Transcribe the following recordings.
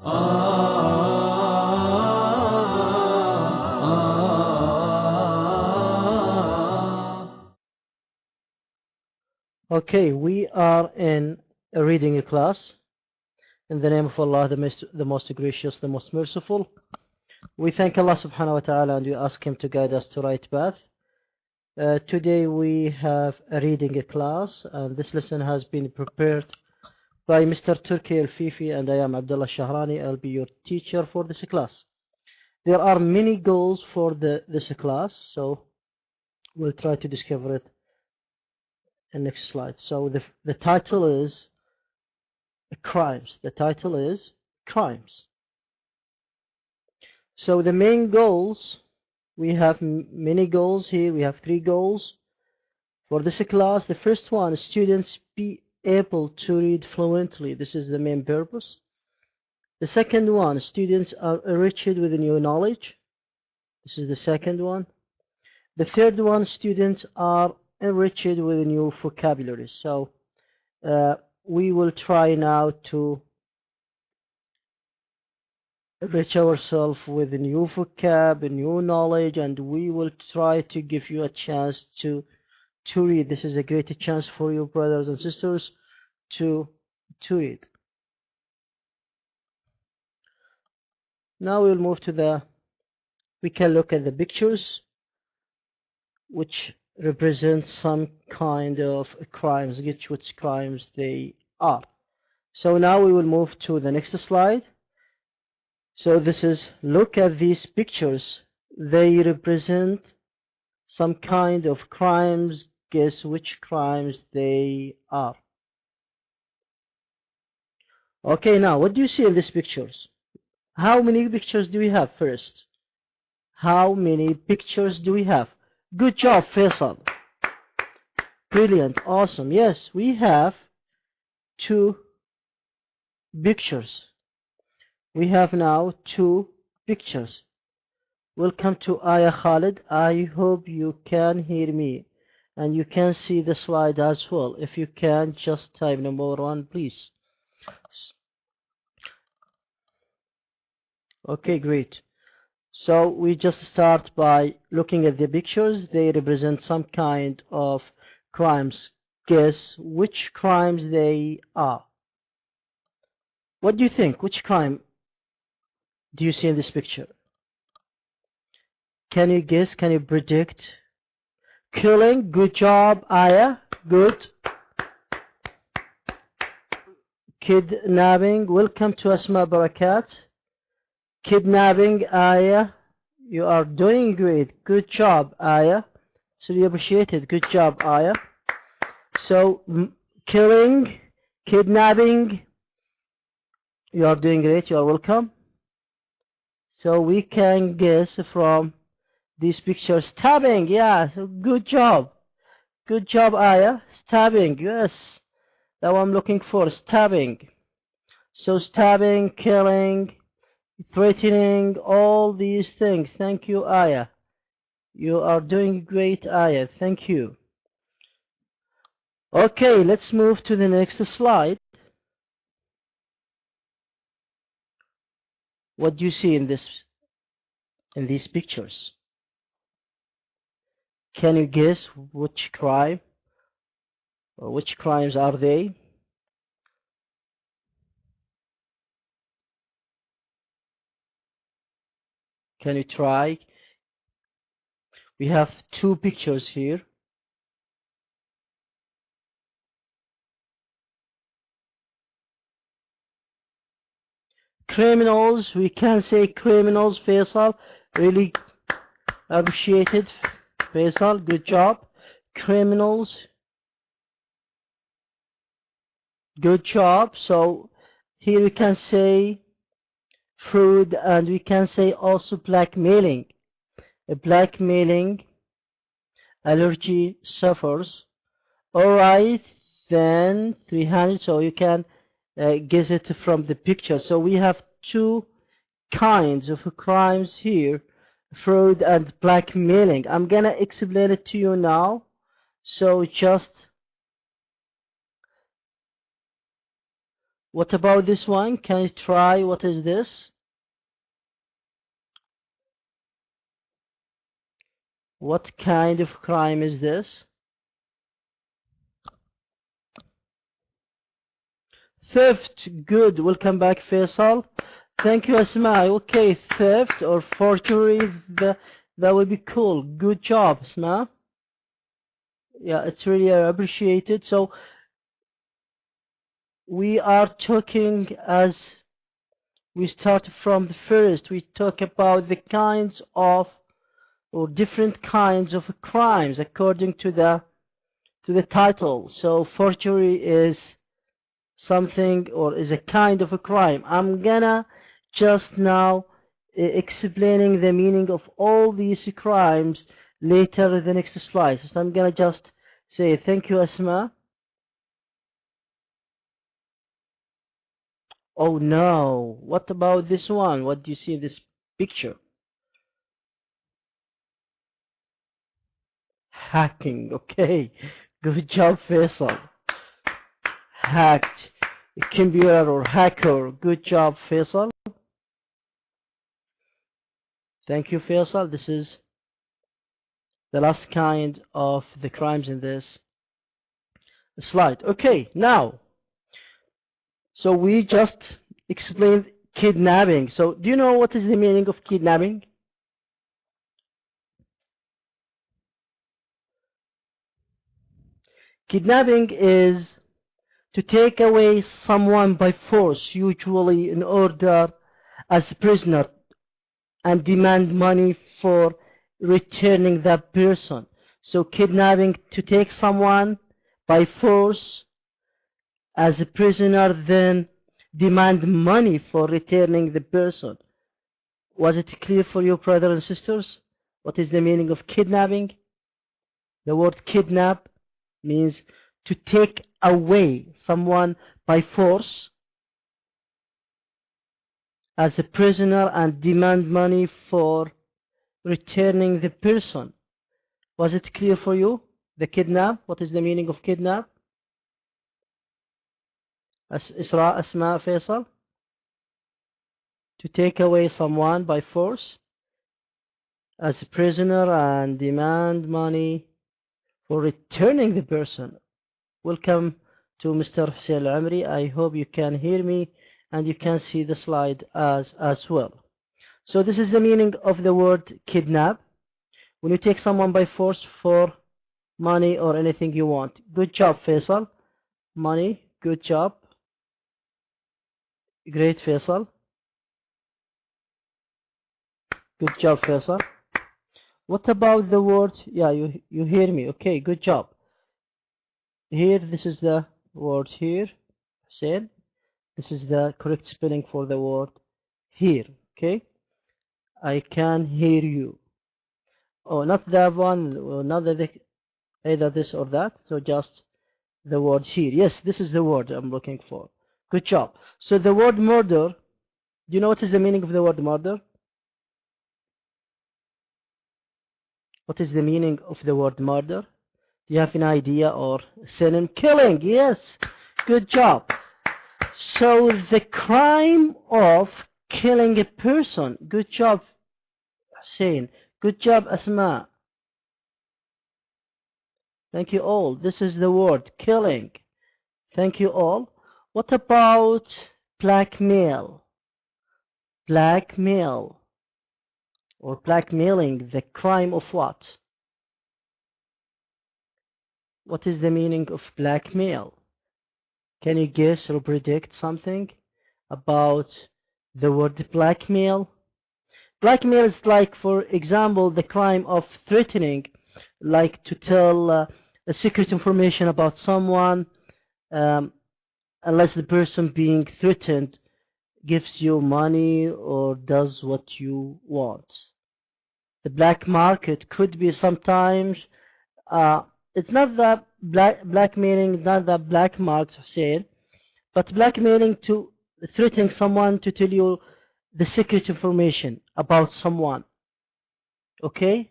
Okay, we are in a reading class. In the name of Allah, the most gracious, the most merciful. We thank Allah subhanahu wa ta'ala and we ask Him to guide us to right path. Today we have a reading class, and this lesson has been prepared by Mr. Turki Al-Fifi, and I am Abdullah Shahrani. I'll be your teacher for this class. There are many goals for this class, so we'll try to discover it in the next slide. So the title is crimes. The title is crimes. So the main goals, we have many goals here. We have 3 goals for this class. The first one, students be able to read fluently. This is the main purpose. The second one, students are enriched with new knowledge. This is the second one. The third one, students are enriched with new vocabulary. So we will try now to enrich ourselves with new vocab, new knowledge, and we will try to give you a chance to read. This is a great chance for you, brothers and sisters, to read. Now we'll move to we can look at the pictures which represent some kind of crimes, which crimes they are. So now we will move to the next slide. So this is, look at these pictures. They represent some kind of crimes. Guess which crimes they are. Okay, now what do you see in these pictures? How many pictures do we have first? How many pictures do we have? Good job, Faisal. Brilliant, awesome. Yes, we have 2 pictures. We have now 2 pictures. Welcome to Aya Khalid. I hope you can hear me and you can see the slide as well. If you can, just type number 1, please. Okay, great. So we just start by looking at the pictures. They represent some kind of crimes. Guess which crimes they are. What do you think? Which crime do you see in this picture? Can you guess? Can you predict? Killing. Good job, Aya. Good. Kidnapping. Welcome to Asma Barakat. Kidnapping, Aya. You are doing great. Good job, Aya. So you appreciate it. Good job, Aya. So killing, kidnapping. You are doing great. You are welcome. So we can guess from these pictures. Stabbing, yeah. So good job. Good job, Aya. Stabbing, yes. That one I'm looking for. Stabbing. So stabbing, killing, threatening, all these things. Thank you, Aya. You are doing great, Aya. Thank you. Okay, let's move to the next slide. What do you see in these pictures? Can you guess which crime or which crimes are they? Can you try? We have 2 pictures here. Criminals, we can say criminals, Faisal. Really appreciated, Faisal. Good job. Criminals. Good job. So here we can say fraud, and we can say also blackmailing. Blackmailing, allergy suffers. Alright, then 300, so you can guess it from the picture. So we have 2 kinds of crimes here, fraud and blackmailing. I'm gonna explain it to you now, so just What about this one? Can you try? What is this? What kind of crime is this? Theft. Good. Welcome back, Faisal. Thank you, Asma. Okay, theft or forgery. That would be cool. Good job, Asma. Yeah, it's really appreciated. So we are talking, as we start from the first, we talk about the kinds of or different kinds of crimes according to the title. So forgery is something or is a kind of a crime. I'm gonna just now explaining the meaning of all these crimes later in the next slide. So I'm gonna just say thank you, Asma. Oh no, what about this one? What do you see in this picture? Hacking. Okay, good job, Faisal. Hacked a computer or hacker. Good job, Faisal. Thank you, Faisal. This is the last kind of the crimes in this slide. Okay, now, so we just explained kidnapping. So do you know what is the meaning of kidnapping? Kidnapping is to take away someone by force, usually in order as a prisoner, and demand money for returning that person. So kidnapping, to take someone by force as a prisoner, then demand money for returning the person. Was it clear for you, brothers and sisters? What is the meaning of kidnapping? The word kidnap means to take away someone by force as a prisoner and demand money for returning the person. Was it clear for you? The kidnap, what is the meaning of kidnap? Isra, Asma, Faisal? To take away someone by force as a prisoner and demand money for returning the person. Welcome to Mr. Hussein Al-Amri. I hope you can hear me and you can see the slide as well. So this is the meaning of the word kidnap. When you take someone by force for money or anything you want. Good job, Faisal. Money, good job. Great, Faisal. Good job, Faisal. What about the word? Yeah, you hear me. Okay, good job. Here, this is the word here. Hussein. This is the correct spelling for the word here. Okay. I can hear you. Oh, not that one. Not either this or that. So just the word here. Yes, this is the word I'm looking for. Good job. So the word murder. Do you know what is the meaning of the word murder? What is the meaning of the word murder? Do you have an idea or synonym? Killing. Yes. Good job. So the crime of killing a person. Good job, Hussein. Good job, Asma. Thank you all. This is the word, killing. Thank you all. What about blackmail? Blackmail or blackmailing, the crime of what? What is the meaning of blackmail? Can you guess or predict something about the word blackmail? Blackmail is like, for example, the crime of threatening, like to tell a secret information about someone, unless the person being threatened gives you money or does what you want. The black market could be sometimes, it's not that blackmailing, not that black market, Hussein, but blackmailing to threatening someone to tell you the secret information about someone. Okay?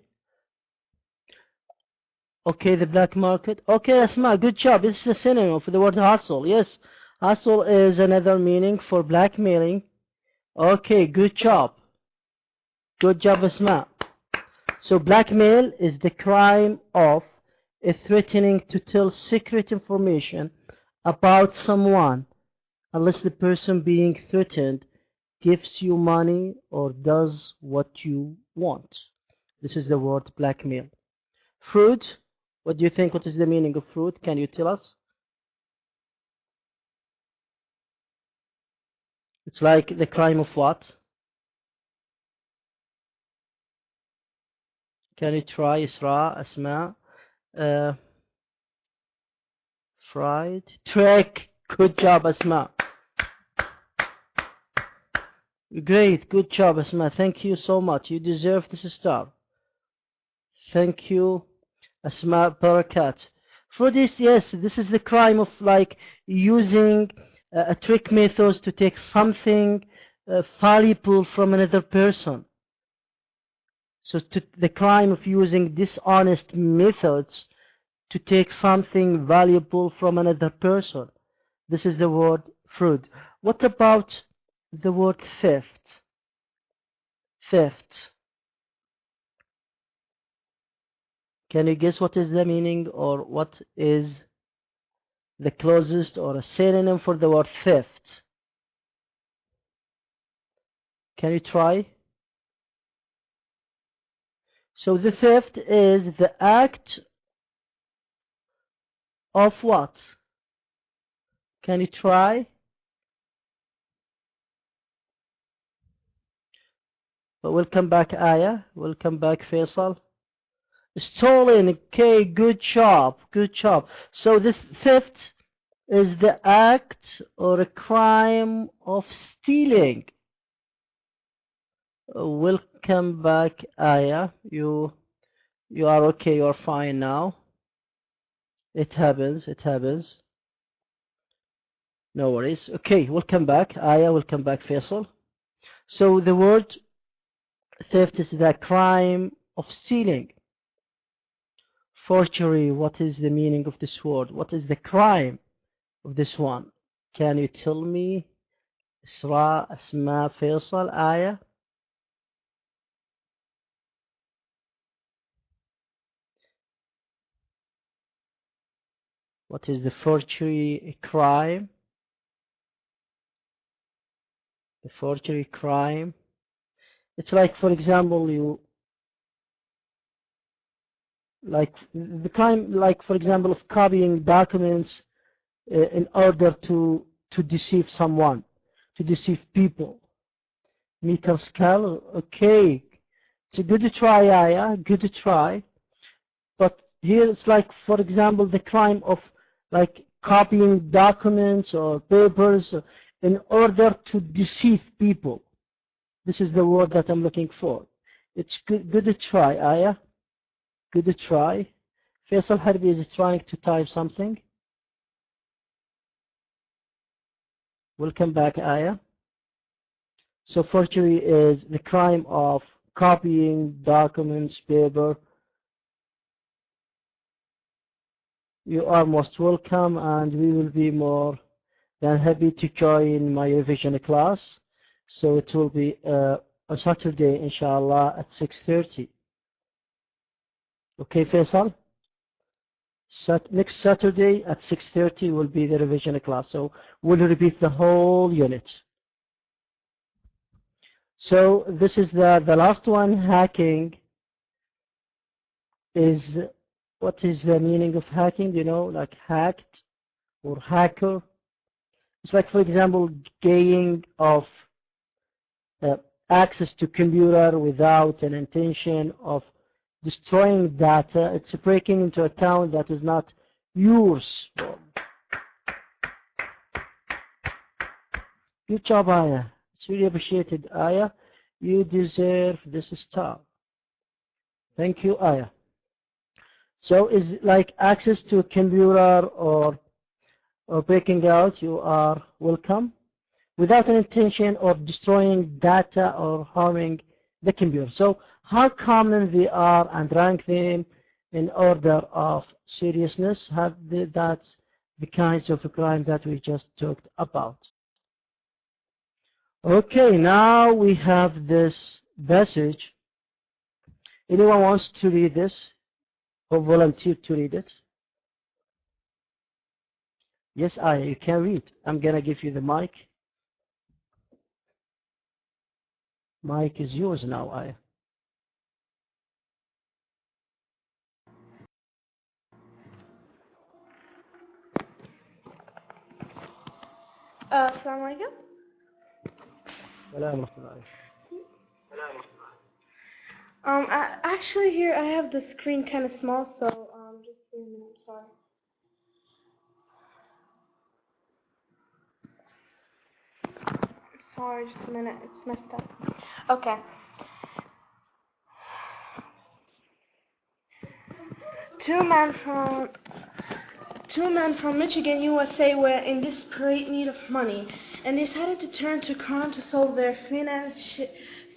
Okay, the black market. Okay, Asma, good job. This is a synonym for the word hustle. Yes, Hustle is another meaning for blackmailing. Okay, good job. Good job, Asma. So blackmail is the crime of threatening to tell secret information about someone unless the person being threatened gives you money or does what you want. This is the word blackmail. Fruit. What do you think? What is the meaning of fruit? Can you tell us? It's like the crime of what? Can you try, Isra, Asma? Fried. Trick. Good job, Asma. Great. Good job, Asma. Thank you so much. You deserve this star. Thank you, Asma Barakat. For this, yes, this is the crime of like using a trick methods to take something valuable from another person. So the crime of using dishonest methods to take something valuable from another person. This is the word fraud. What about the word theft? Theft. Can you guess what is the meaning or what is the closest or a synonym for the word theft? Can you try? So the theft is the act of what? Can you try? But we'll come back, Aya. We'll come back, Faisal. Stolen. Okay, good job. Good job. So the theft is the act or a crime of stealing. We'll come back, Aya. You are okay. You are fine now. It happens. It happens. No worries. Okay, we'll come back. Aya, we'll come back, Faisal. So the word theft is the crime of stealing. Forgery. What is the meaning of this word? What is the crime of this one? Can you tell me? Isra, Asma, Faisal, Aya. What is the forgery crime? The forgery crime. It's like, for example, you like the crime, like for example, of copying documents in order to deceive someone, to deceive people. Meter scale. Okay, it's a good try, Aya. Good try. But here it's like, for example, the crime of like copying documents or papers in order to deceive people. This is the word that I'm looking for. It's good try, Aya. Good try. Faisal Harbi is trying to type something. We'll come back, Aya. So forgery is the crime of copying documents, paper. You are most welcome, and we will be more than happy to join my revision class. So it will be on Saturday, inshallah, at 6:30. Okay, Faisal? Next Saturday at 6:30 will be the revision class. So we'll repeat the whole unit. So this is the last one. Hacking is, what is the meaning of hacking? You know, like hacked or hacker. It's like, for example, gaining of access to computer without an intention of destroying data. It's breaking into account that is not yours. Good job, Aya. It's really appreciated, Aya. You deserve this star. Thank you, Aya. So is like access to a computer or breaking out. You are welcome. Without an intention of destroying data or harming the computer. So how common they are and rank them in order of seriousness. That's the kinds of crime that we just talked about. Okay, now we have this passage. Anyone wants to read this or volunteer to read it? Yes, you can read. I'm gonna give you the mic. Mic is yours now, Aya. Assalamu alaikum. Actually here I have the screen kind of small, so just a minute, sorry. Sorry, just a minute, it's messed up. Okay. Two men from Michigan, USA were in desperate need of money and decided to turn to crime to solve their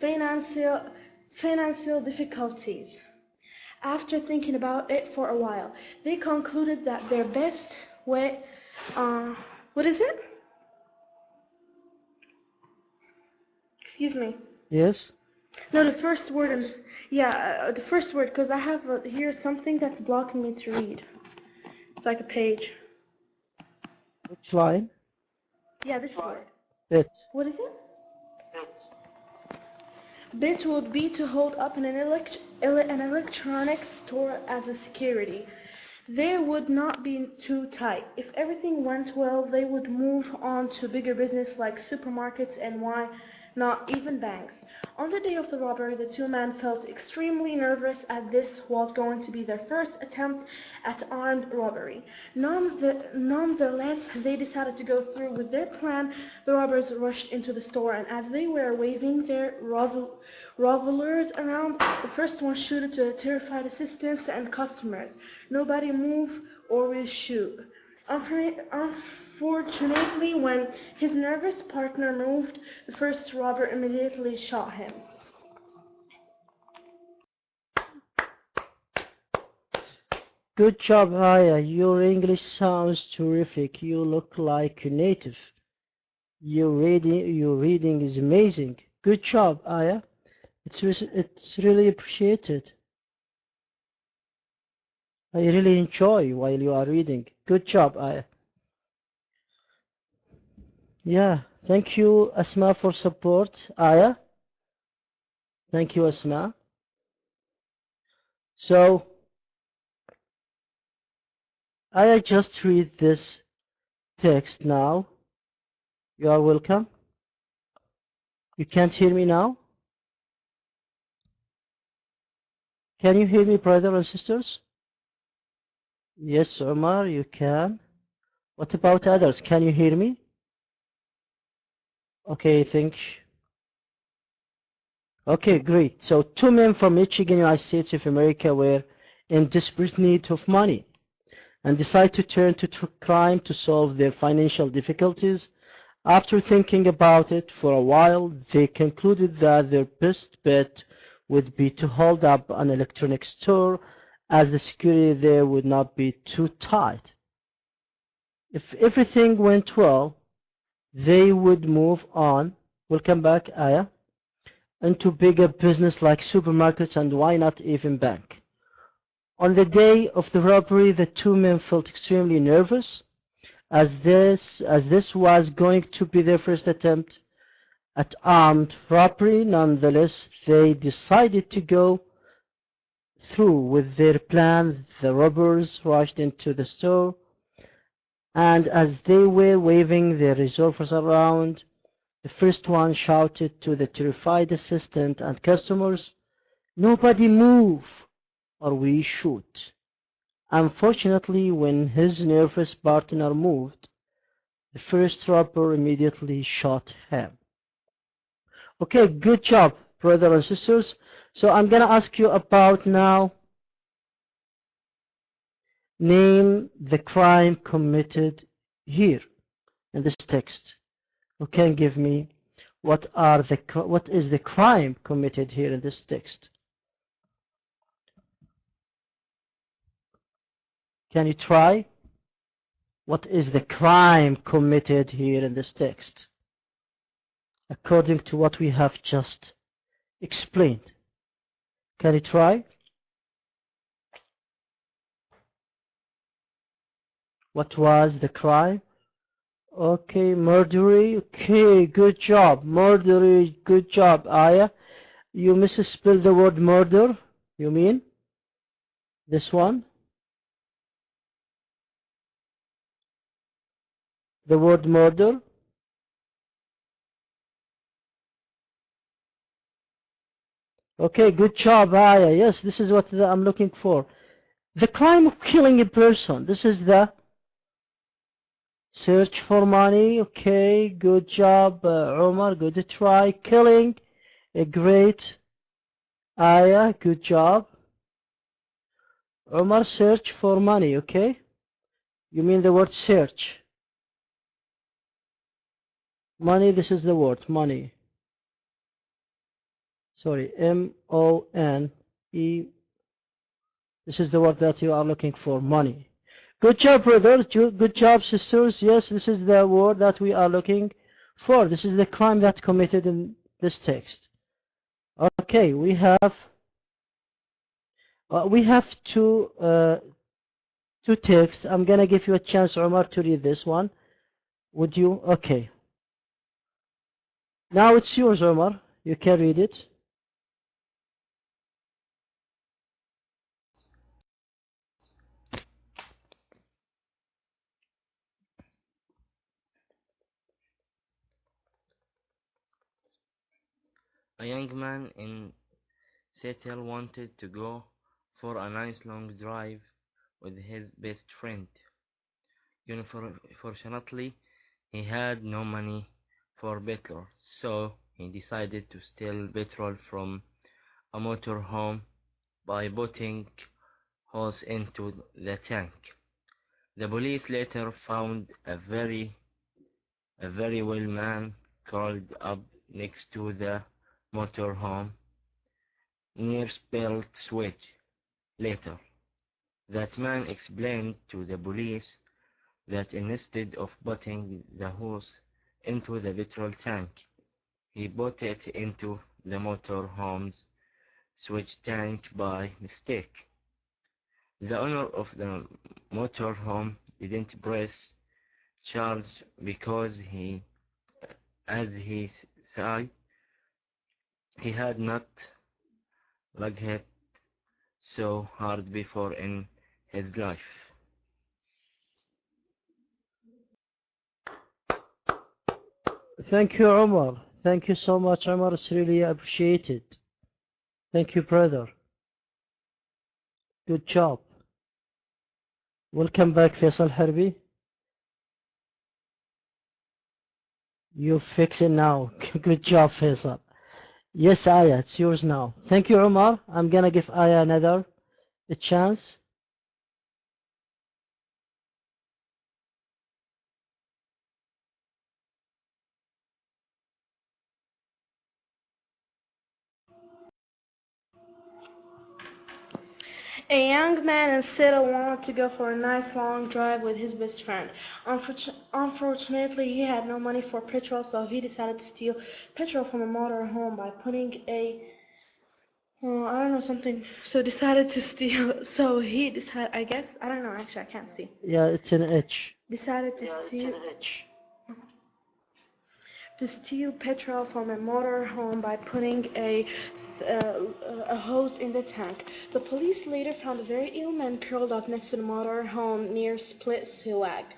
financial difficulties. After thinking about it for a while, they concluded that their best way, what is it? Excuse me. Yes? No, the first word, the first word, because I have here something that's blocking me to read. It's like a page. Which line? Yeah, this word. Bit. What is it? Bit would be to hold up an electronic store as a security. They would not be too tight. If everything went well, they would move on to bigger business like supermarkets and why not even banks. On the day of the robbery, the two men felt extremely nervous as this was going to be their first attempt at armed robbery. Nonetheless, they decided to go through with their plan. The robbers rushed into the store, and as they were waving their revolvers around, the first one shooted to terrified assistants and customers. Nobody move or we'll shoot. Unfortunately, when his nervous partner moved, the first robber immediately shot him. Good job, Aya. Your English sounds terrific. You look like a native. Your reading is amazing. Good job, Aya. It's really appreciated. I really enjoy while you are reading. Good job, Aya. Yeah, thank you, Asma, for support. Aya. Thank you, Asma. So, Aya, just read this text now. You are welcome. You can't hear me now? Can you hear me, brothers and sisters? Yes, Omar, you can. What about others? Can you hear me? Okay, Okay, great. So, two men from Michigan, United States of America were in desperate need of money and decided to turn to crime to solve their financial difficulties. After thinking about it for a while, they concluded that their best bet would be to hold up an electronic store, as the security there would not be too tight. If everything went well, they would move on, welcome back, Aya, into bigger business like supermarkets and why not even bank. On the day of the robbery, the two men felt extremely nervous, as this was going to be their first attempt at armed robbery. Nonetheless, they decided to go through with their plan. The robbers rushed into the store, and as they were waving their revolvers around, the first one shouted to the terrified assistant and customers, "Nobody move or we shoot." Unfortunately, when his nervous partner moved, the first robber immediately shot him. Okay, good job, brothers and sisters. So I'm going to ask you about now, name the crime committed here in this text. Who can give me what is the crime committed here in this text? Can you try? What is the crime committed here in this text? According to what we have just explained. Can you try? What was the crime? Okay, murdery. Okay, good job. Murdery, good job, Aya. You misspelled the word murder. You mean this one? The word murder. Okay, good job, Aya. Yes, this is what I'm looking for. The crime of killing a person. This is the search for money. Okay, good job, Omar. Good try. Killing. A great. Aya, good job. Omar, search for money. Okay. You mean the word search. Money, this is the word. Money. Sorry, M-O-N-E. This is the word that you are looking for. Money. Good job, brothers. Good job, sisters. Yes, this is the word that we are looking for. This is the crime that committed in this text. Okay, we have two texts. I'm gonna give you a chance, Omar, to read this one. Would you? Okay. Now it's yours, Omar. You can read it. A young man in Seattle wanted to go for a nice long drive with his best friend. Unfortunately, he had no money for petrol, so he decided to steal petrol from a motorhome by putting holes into the tank. The police later found a very well man curled up next to the motorhome near spilled switch. Later, that man explained to the police that instead of putting the hose into the petrol tank, he put it into the motorhome's switch tank by mistake. The owner of the motorhome didn't press charge because as he said, he had not lagged so hard before in his life. Thank you, Omar. Thank you so much, Omar. It's really appreciated. Thank you, brother. Good job. Welcome back, Faisal Harbi. You fix it now. Good job, Faisal. Yes, Aya, it's yours now. Thank you, Omar. I'm gonna give Aya another chance. A young man in Seattle wanted to go for a nice long drive with his best friend. Unfortunately, he had no money for petrol, so he decided to steal petrol from a motorhome by putting I don't know something. So decided to steal. So he decided. I guess I don't know. Actually, I can't see. Yeah, it's an H. Decided to steal. To steal petrol from a motorhome by putting a hose in the tank. The police later found a very ill man curled up next to the motorhome near Split Siwag.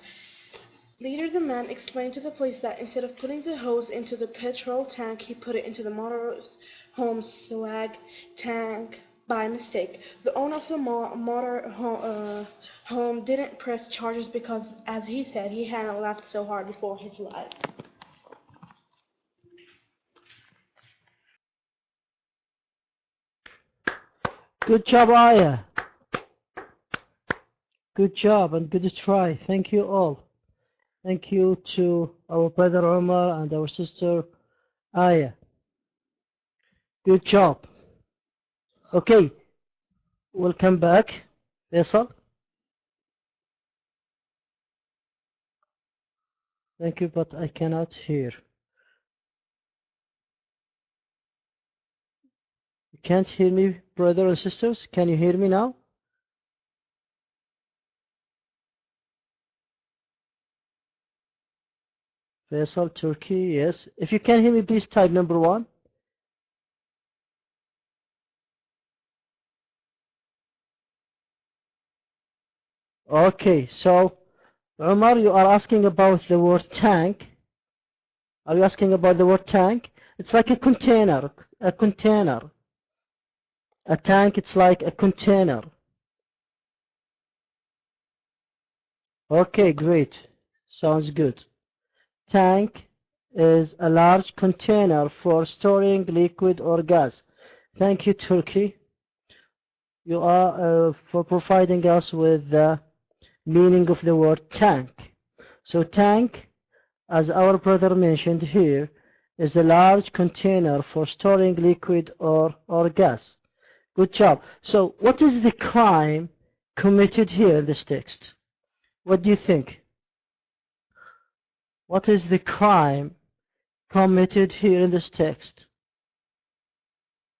Later, the man explained to the police that instead of putting the hose into the petrol tank, he put it into the motorhome's swag tank by mistake. The owner of the motorhome didn't press charges because, as he said, he hadn't laughed so hard before his life. Good job, Aya. Good job and good try. Thank you all. Thank you to our brother Omar and our sister Aya. Good job. Okay, welcome back, Faisal. Thank you, but I cannot hear. You can't hear me, brothers and sisters? Can you hear me now? Faisal, Turkey, yes. If you can hear me, please type number 1. Okay, so Umar, you are asking about the word tank. Are you asking about the word tank? It's like a container. A container. A tank, it's like a container. Okay, great. Sounds good. Tank is a large container for storing liquid or gas. Thank you, Turkey. You are for providing us with the meaning of the word tank. So tank, as our brother mentioned here, is a large container for storing liquid or gas. Good job. So what is the crime committed here in this text? What do you think? What is the crime committed here in this text?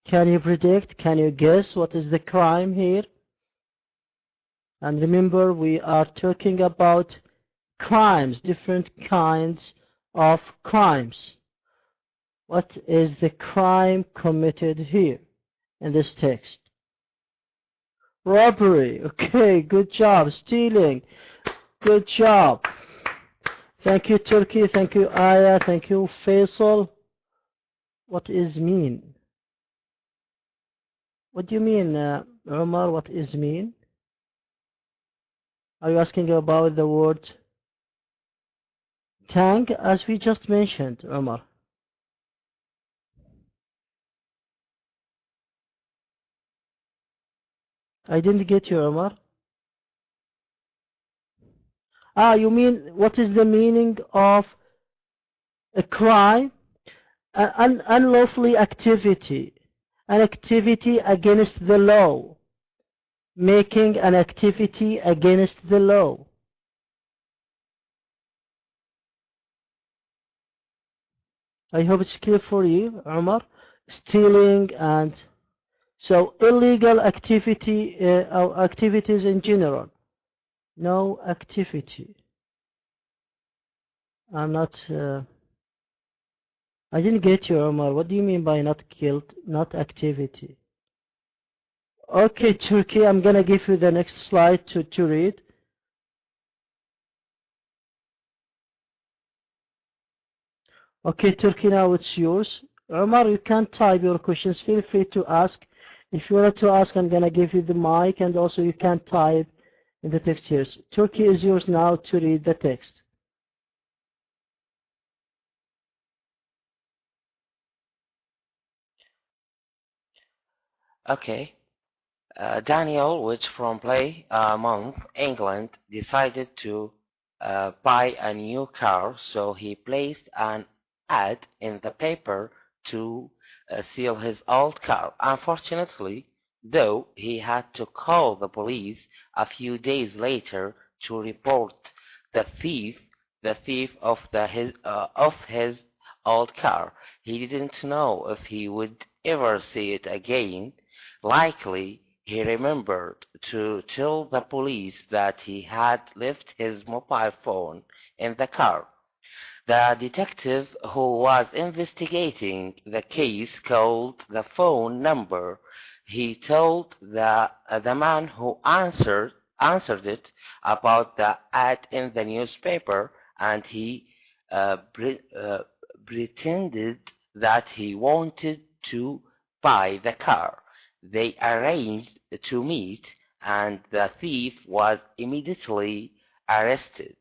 Can you predict? Can you guess what is the crime here? And remember, we are talking about crimes, different kinds of crimes. What is the crime committed here in this text? Robbery. Okay, good job. Stealing. Good job. Thank you, Turkey. Thank you, Aya. Thank you, Faisal. What is mean? What do you mean, Umar? What is mean? Are you asking about the word tank, as we just mentioned, Umar? I didn't get you, Umar. You mean what is the meaning of a crime? An unlawful activity, an activity against the law, making an activity against the law. I hope it's clear for you, Umar. Stealing and so illegal activity or activities in general. No activity. I'm not. I didn't get you, Omar. What do you mean by not guilt, not activity? Okay, Turkey, I'm gonna give you the next slide to read. Okay, Turkey, now it's yours. Omar, you can type your questions. Feel free to ask. If you want to ask, I'm gonna give you the mic, and also you can type in the text here. Turkey is yours now to read the text. Okay. Daniel, which from Plymouth, England, decided to buy a new car, so he placed an ad in the paper to steal his old car. Unfortunately, though, he had to call the police a few days later to report the thief of his old car. He didn't know if he would ever see it again. Likely, he remembered to tell the police that he had left his mobile phone in the car. The detective who was investigating the case called the phone number. He told the man who answered it about the ad in the newspaper, and he pretended that he wanted to buy the car. They arranged to meet, and the thief was immediately arrested.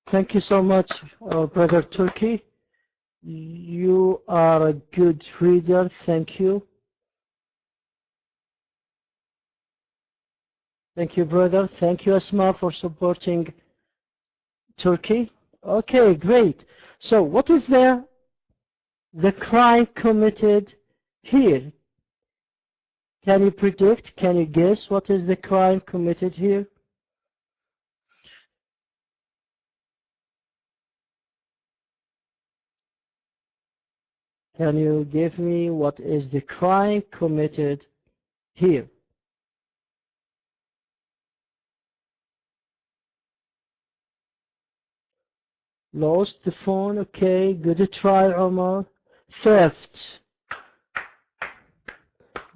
Thank you so much, Brother Turkey. You are a good reader. Thank you. Thank you, brother. Thank you, Asma, for supporting Turkey. Okay, great. So what is the crime committed here? Can you predict? Can you guess what is the crime committed here? Can you give me what is the crime committed here? Lost the phone. Okay, good try, Omar. Theft.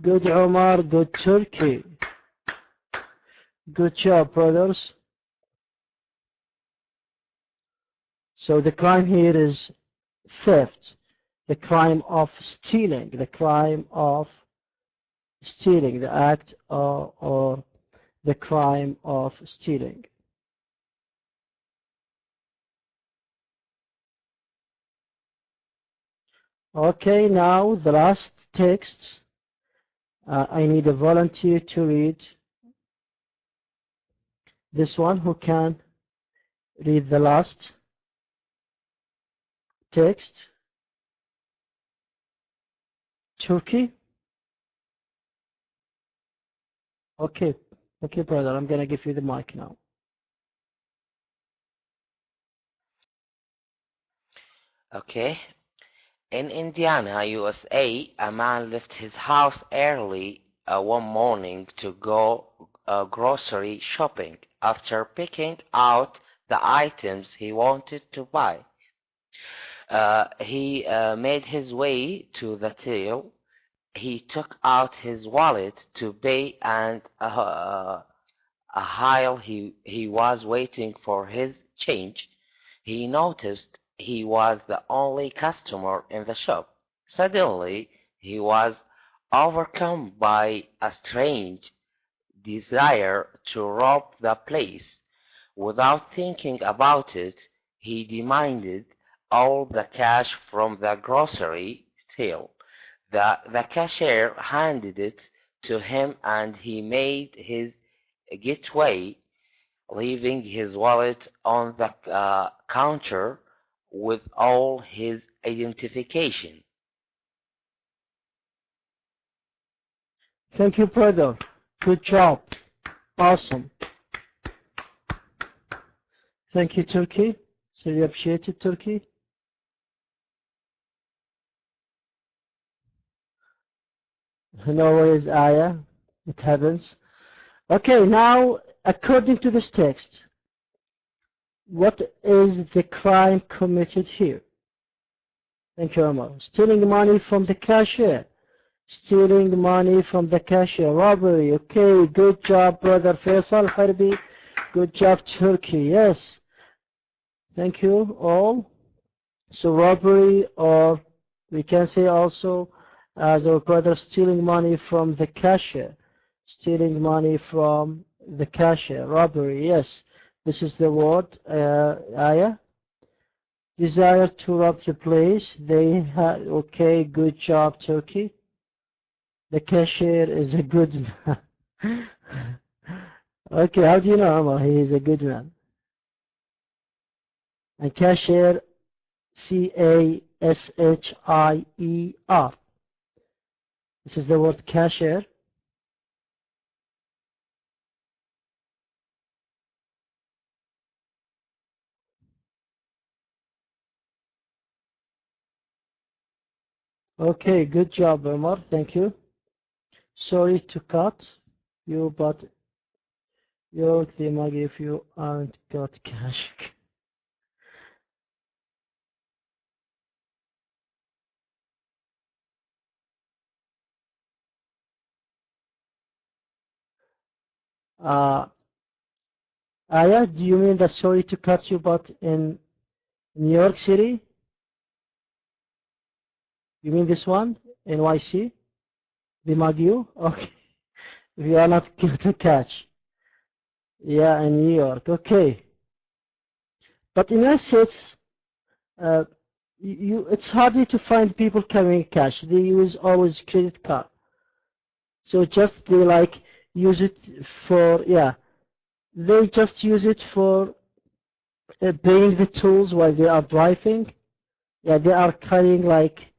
Good, Omar. Good, Turkey. Good job, brothers. So the crime here is theft. The crime of stealing. The crime of stealing. The act or the crime of stealing. Okay, now the last text. I need a volunteer to read this one. Who can read the last text? Turkey? Okay, brother, I'm gonna give you the mic now. Okay. In Indiana, USA, a man left his house early one morning to go grocery shopping. After picking out the items he wanted to buy, he made his way to the till. He took out his wallet to pay, and while he was waiting for his change, he noticed he was the only customer in the shop. Suddenly, he was overcome by a strange desire to rob the place. Without thinking about it, he demanded all the cash from the grocery till. The cashier handed it to him, and he made his getaway, leaving his wallet on the counter with all his identification. Thank you, brother. Good job. Awesome. Thank you, Turkey. So you appreciate it, Turkey. No worries, Aya. It happens. Okay, now, according to this text, what is the crime committed here? Thank you, Omar. Stealing money from the cashier. Stealing money from the cashier. Robbery. Okay, good job, brother Faisal Harbi. Good job, Turkey. Yes. Thank you all. So robbery, or we can say also as our brother stealing money from the cashier. Stealing money from the cashier. Robbery. Yes. This is the word, Aya. Desire to rob the place. They had, okay, good job, Turkey. The cashier is a good man. Okay, how do you know, Omar? He is a good man. And cashier, C-A-S-H-I-E-R. This is the word cashier. Okay, good job, Omar. Thank you. Sorry to cut you, but you're the muggy if you aren't got cash. Aya, do you mean that sorry to cut you, but in New York City? You mean this one? NYC? The Magyu? Okay. If you are not good to catch. Yeah, in New York. Okay. But in United States, it's hardly to find people carrying cash. They use always credit card. So just they like use it for, yeah. They just use it for paying the tools while they are driving. Yeah, they are carrying like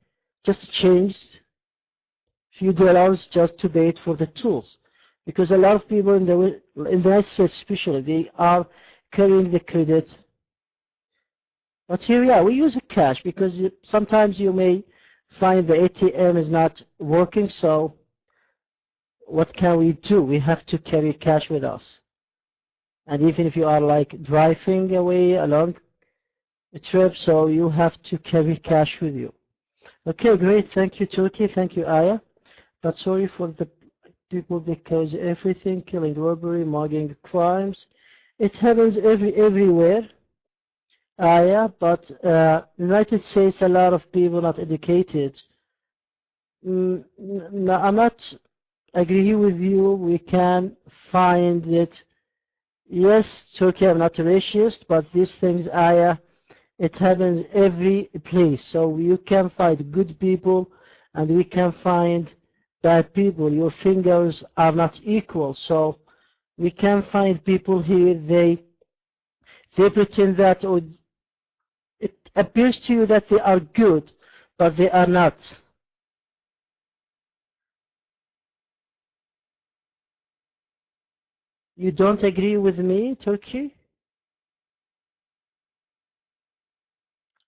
just changed few dollars just to pay it for the tools, because a lot of people in the United States especially, they are carrying the credit. But here, yeah, we use a cash because sometimes you may find the ATM is not working, so what can we do? We have to carry cash with us. And even if you are like driving away along a trip, so you have to carry cash with you. Okay, great. Thank you, Turkey. Thank you, Aya. But sorry for the people, because everything, killing, robbery, mugging, crimes, it happens everywhere. Aya, but United States, a lot of people not educated. No, I'm not agree with you. We can find it. Yes, Turkey, I'm not racist, but these things, Aya, it happens every place. So you can find good people and we can find bad people. Your fingers are not equal. So we can find people here, they pretend that, or it appears to you that they are good, but they are not. You don't agree with me, Turkey?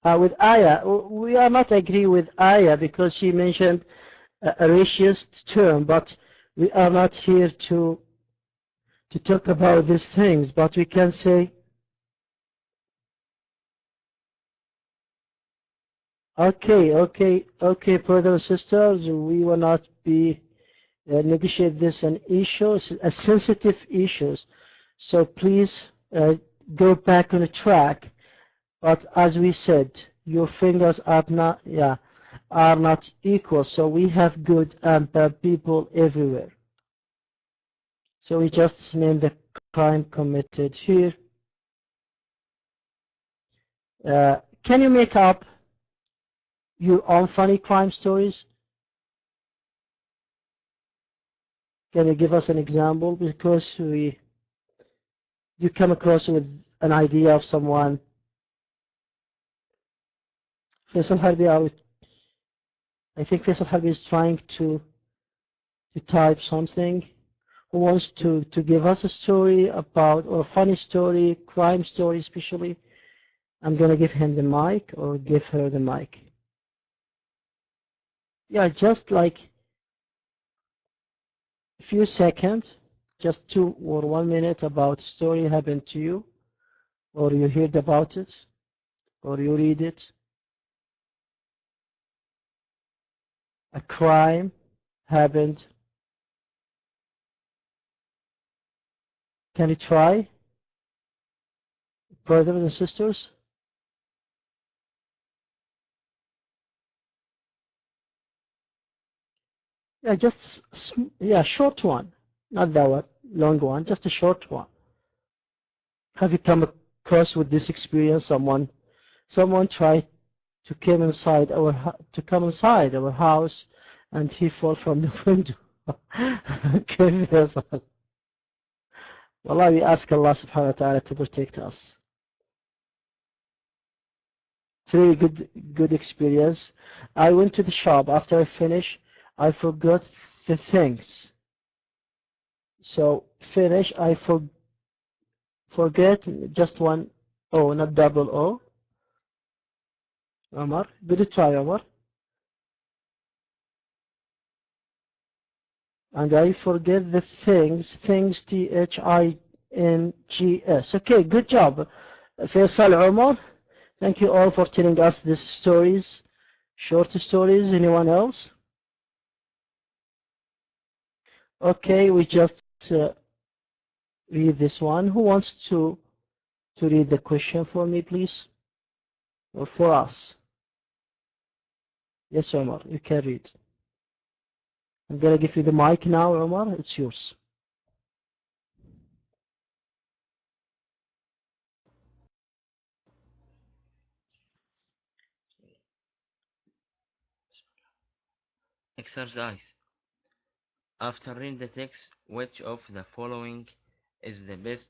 With Aya, we are not agree with Aya because she mentioned a racist term, but we are not here to talk about these things, but we can say, okay, brothers and sisters, we will not be negotiate this an issue, a sensitive issues. So please go back on the track. But as we said, your fingers are not equal. So we have good and bad people everywhere. So we just name the crime committed here. Can you make up your own funny crime stories? Can you give us an example? Because you come across with an idea of someone. Faisal Harbi, I think Faisal Harbi is trying to type something. Who wants to give us a story about, or a funny story, crime story especially? I'm going to give him the mic, or give her the mic. Yeah, just like a few seconds, just 2 or 1 minute about a story happened to you, or you heard about it, or you read it. A crime happened. Can you try, brothers and sisters? Yeah, just short one, not that one, long one, just a short one. Have you come across with this experience? Someone tried to come inside our house, and he fell from the window. Okay, Wallah, we ask Allah subhanahu wa ta'ala to protect us. It's really good experience. I went to the shop. After I finished, I forgot the things. So finish, I forget just one O, not double O. Omar, good try, Omar. And I forget the things, THINGS. Okay, good job. Faisal, Omar, thank you all for telling us these stories, short stories. Anyone else? Okay, we just read this one. Who wants to read the question for me, please? Or for us? Yes, Omar, you can read. I'm going to give you the mic now, Omar. It's yours. Exercise. After reading the text, which of the following is the best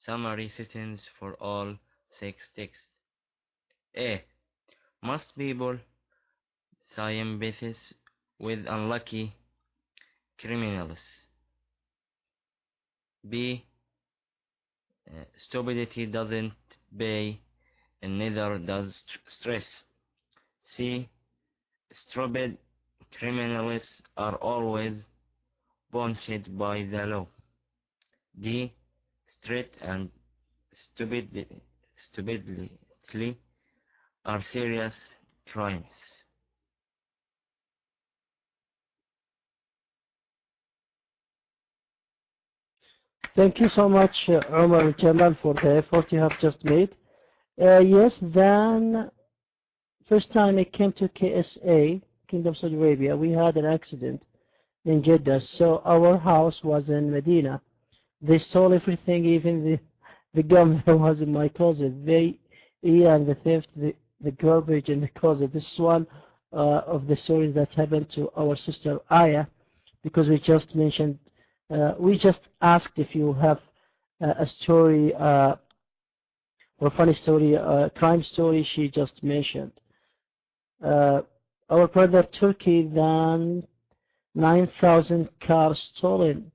summary sentence for all 6 texts? A. Most people sympathize with unlucky criminals. B. Stupidity doesn't pay, and neither does stress. C. Stupid criminals are always punished by the law. D. Street and stupidly are serious crimes. Thank you so much, Omar and Jamal, for the effort you have just made. Yes, then, first time I came to KSA, Kingdom of Saudi Arabia, we had an accident in Jeddah, so our house was in Medina. They stole everything, even the gum that was in my closet. And the theft, the garbage in the closet. This is one of the stories that happened to our sister Aya, because we just mentioned, we just asked if you have a story or funny story, crime story. She just mentioned. Our brother Turkey, then 9,000 cars stolen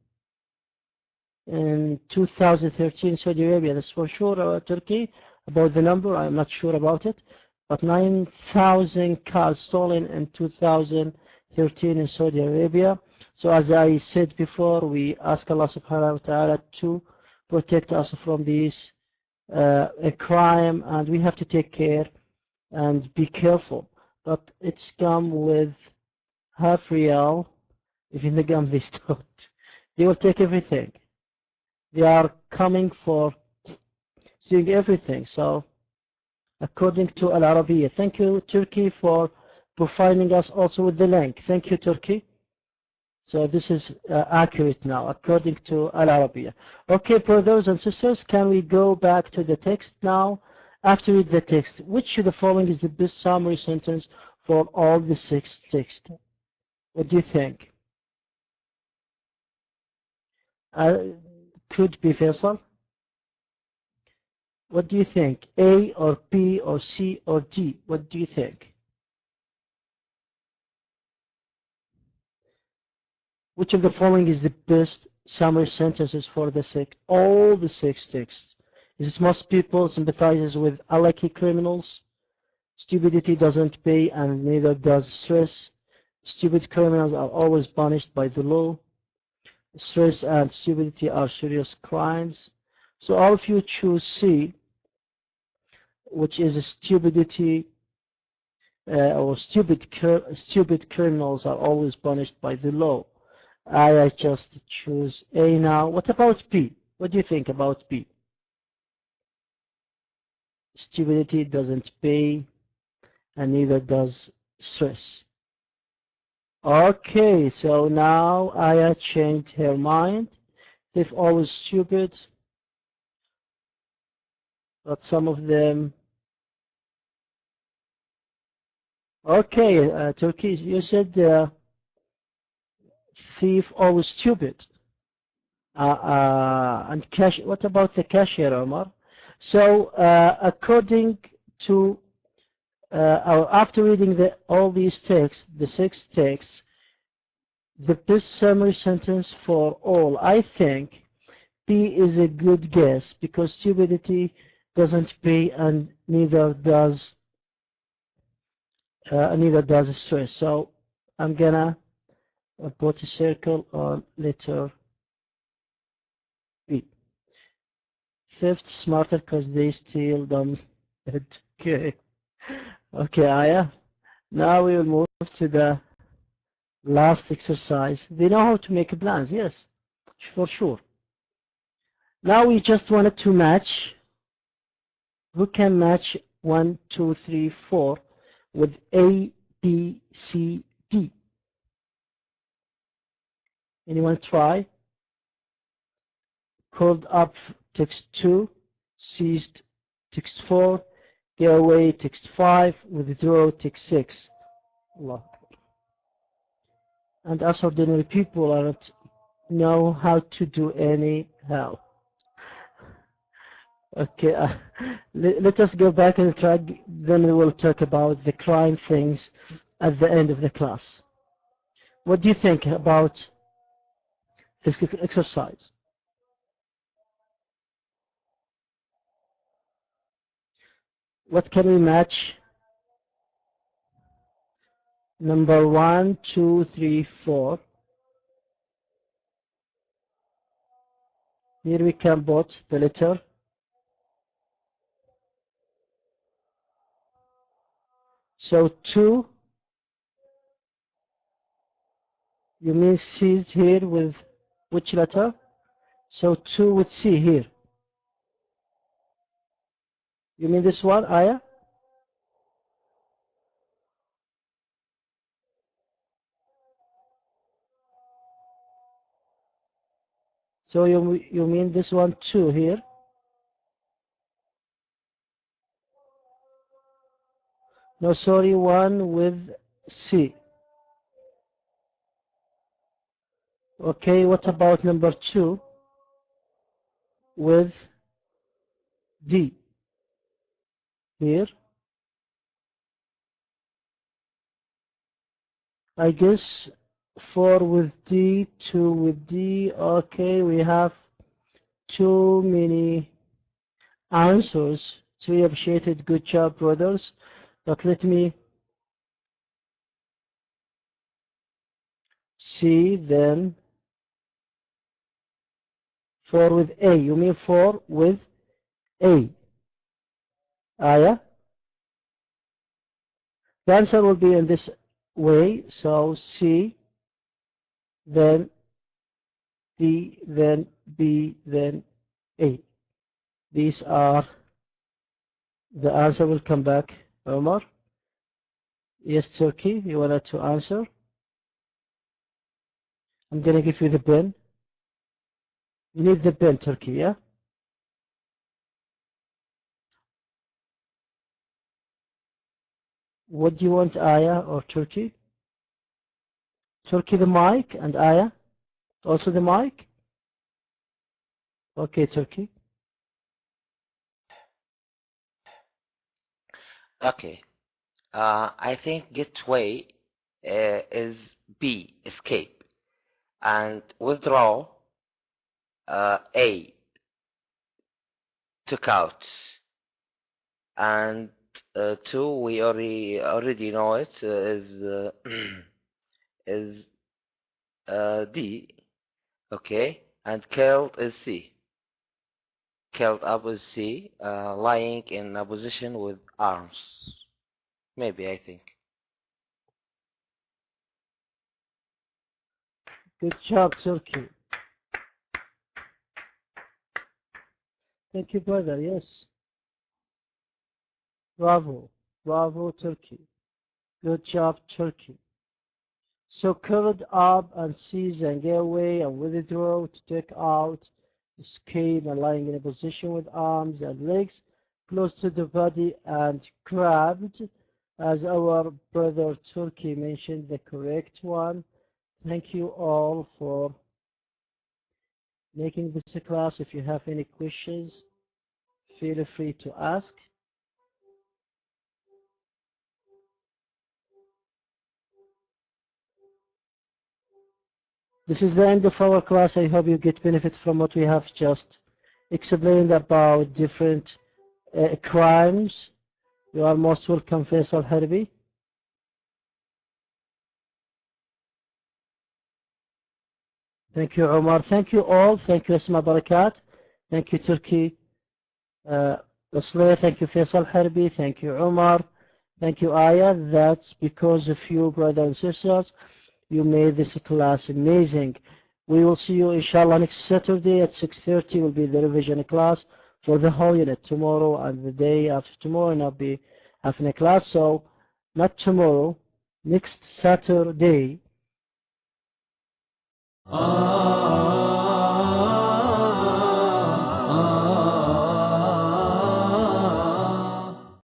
in 2013 Saudi Arabia. That's for sure, Turkey. About the number, I'm not sure about it. But 9,000 cars stolen in 2013 in Saudi Arabia. So as I said before, we ask Allah subhanahu wa ta'ala to protect us from this crime, and we have to take care and be careful. But it's come with half riyal. Even the gum they stole, they will take everything. They are coming for seeing everything. So according to Al Arabiya, thank you Turkey for providing us also with the link. Thank you Turkey. So this is accurate now according to Al Arabiya. Okay, brothers and sisters, can we go back to the text now? After read the text, which of the following is the best summary sentence for all the 6 texts? What do you think? Could be Faisal. What do you think? A or B or C or D? What do you think? Which of the following is the best summary sentences for all the 6 texts? Is it most people sympathizes with unlucky criminals? Stupidity doesn't pay and neither does stress. Stupid criminals are always punished by the law. Stress and stupidity are serious crimes. So all of you choose C, which is stupidity, or stupid criminals are always punished by the law. I just choose A now. What about B? What do you think about B? Stupidity doesn't pay and neither does stress. Okay, so now Aya changed her mind. They're always stupid, but some of them. Okay, Turkey, you said thief always stupid. And cash. What about the cashier, Omar? So according to after reading all these texts, the 6 texts, the best summary sentence for all, I think B is a good guess, because stupidity doesn't pay and neither does stress. So I'm gonna put a circle on letter B. Fifth, smarter because they steal them. Okay. Okay, Aya. Now we will move to the last exercise. They know how to make plans, yes, for sure. Now we just wanted to match. Who can match 1, 2, 3, 4 with A, B, C, D? Anyone try? Called up text 2, seized text 4, get away text 5, withdraw text 6. Allah. And us ordinary people aren't know how to do anyhow. Okay, let us go back and try, then we will talk about the crime things at the end of the class. What do you think about this exercise? What can we match? Number 1, 2, 3, 4. Here we can put the letter. So 2, you mean C is here with which letter? So 2 with C here. You mean this one, Aya? So you mean this one 2 here? No, sorry, 1 with C. Okay, what about number 2 with D here? I guess 4 with D, 2 with D. Okay, we have too many answers. It's really appreciated. Good job, brothers. But let me see then. 4 with A. You mean 4 with A. Aya? The answer will be in this way. So C, then D, then B, then A. These are the answer. Will come back. Omar? Yes, Turkey, you wanted to answer? I'm going to give you the pen. You need the pen, Turkey, yeah? What do you want, Aya or Turkey? Turkey the mic, and Aya also the mic? Okay, Turkey. Okay. I think getaway is B, escape, and withdraw, A, took out, and 2 we already know it, is D. Okay, and curled is C. Curled up is C. Lying in a position with arms. Maybe, I think. Good job, Turkey. Thank you, brother. Yes. Bravo. Bravo, Turkey. Good job, Turkey. So curled up and seize and get away and withdraw, to take out, escape, and lying in a position with arms and legs close to the body, and grabbed, as our brother Turkey mentioned, the correct one. Thank you all for making this a class. If you have any questions, feel free to ask. This is the end of our class. I hope you get benefit from what we have just explained about different crimes. You are most welcome, Faisal Harbi. Thank you, Omar. Thank you all. Thank you, Asma Barakat. Thank you, Turkey. Thank you, Faisal Harbi. Thank you, Omar. Thank you, Aya. That's because of you, brothers and sisters. You made this class amazing. We will see you, inshallah, next Saturday at 6:30 will be the revision class for the whole unit. Tomorrow and the day after tomorrow, and I'll be having a class. So, not tomorrow, next Saturday.